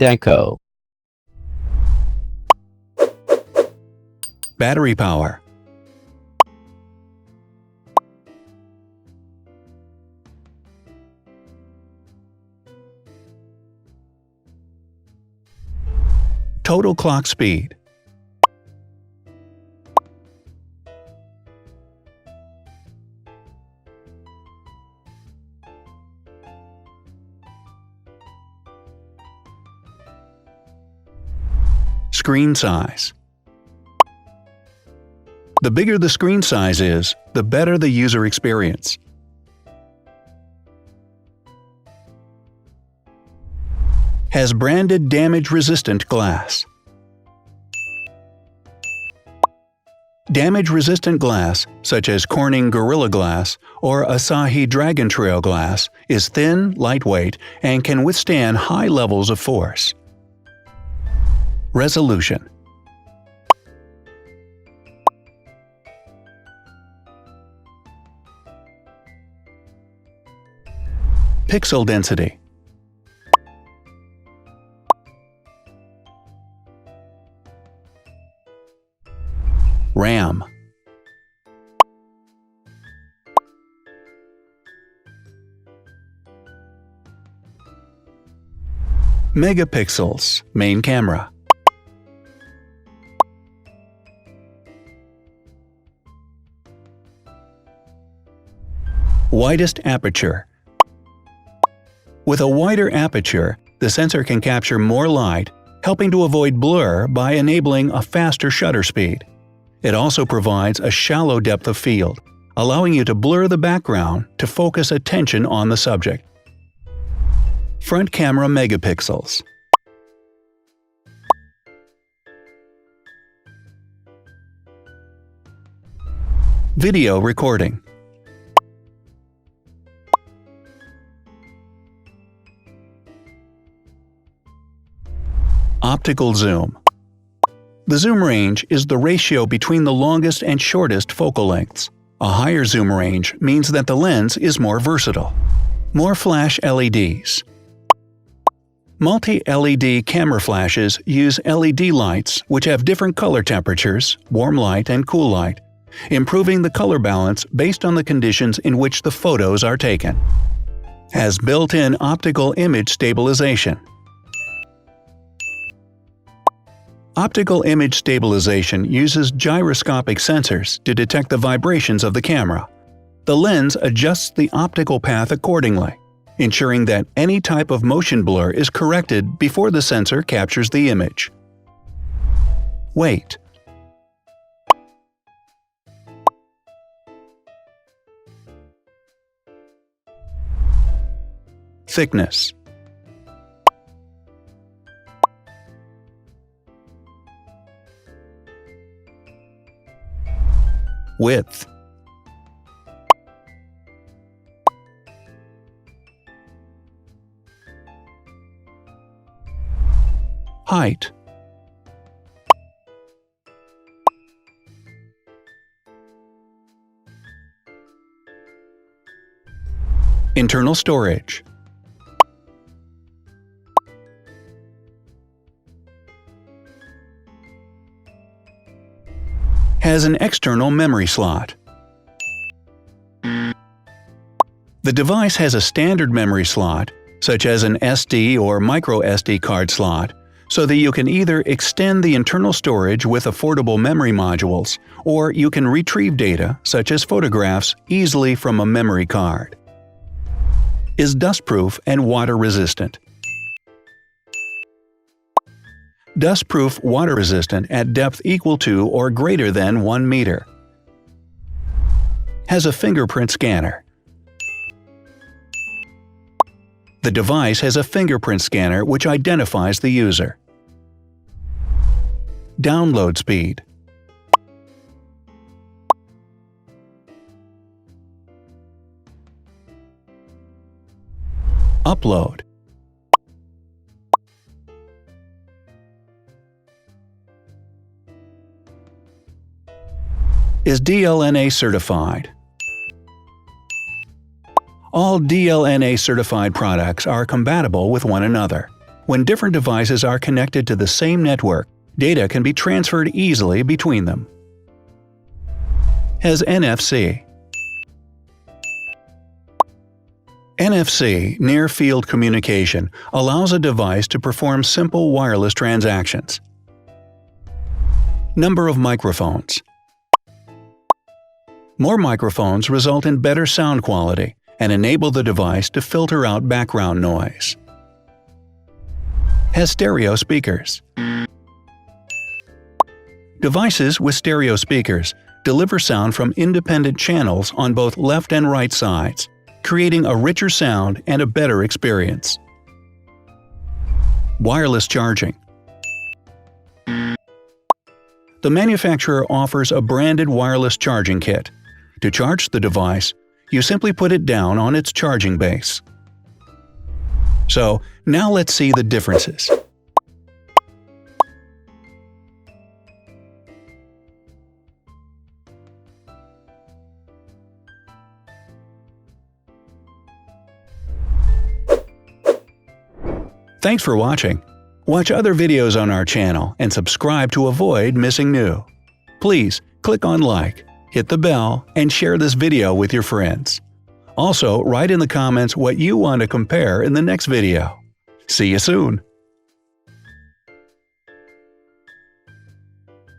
Deco. Battery power. Total clock speed. Screen size. The bigger the screen size is, the better the user experience. Has branded damage-resistant glass. Damage-resistant glass, such as Corning Gorilla Glass or Asahi Dragon Trail glass, is thin, lightweight, and can withstand high levels of force. Resolution. Pixel density. RAM. Megapixels, main camera. Widest aperture. With a wider aperture, the sensor can capture more light, helping to avoid blur by enabling a faster shutter speed. It also provides a shallow depth of field, allowing you to blur the background to focus attention on the subject. Front camera megapixels. Video recording. Optical zoom. The zoom range is the ratio between the longest and shortest focal lengths. A higher zoom range means that the lens is more versatile. More flash LEDs. Multi-LED camera flashes use LED lights which have different color temperatures, warm light and cool light, improving the color balance based on the conditions in which the photos are taken. Has built-in optical image stabilization. Optical image stabilization uses gyroscopic sensors to detect the vibrations of the camera. The lens adjusts the optical path accordingly, ensuring that any type of motion blur is corrected before the sensor captures the image. Weight. Thickness. Width. Height. Internal storage. Has an external memory slot. The device has a standard memory slot, such as an SD or micro SD card slot, so that you can either extend the internal storage with affordable memory modules, or you can retrieve data, such as photographs, easily from a memory card. Is dustproof and water-resistant. Dustproof water-resistant at depth equal to or greater than 1 meter. Has a fingerprint scanner. The device has a fingerprint scanner which identifies the user. Download speed. Upload. Is DLNA certified. All DLNA certified products are compatible with one another, When different devices are connected to the same network, data can be transferred easily between them. Has NFC. NFC, Near Field Communication, allows a device to perform simple wireless transactions. Number of microphones. More microphones result in better sound quality and enable the device to filter out background noise. Has stereo speakers. Devices with stereo speakers deliver sound from independent channels on both left and right sides, creating a richer sound and a better experience. Wireless charging. The manufacturer offers a branded wireless charging kit. To charge the device, you simply put it down on its charging base. So, now let's see the differences. Thanks for watching. Watch other videos on our channel and subscribe to avoid missing new. Please click on like, hit the bell, and share this video with your friends. Also, write in the comments what you want to compare in the next video. See you soon!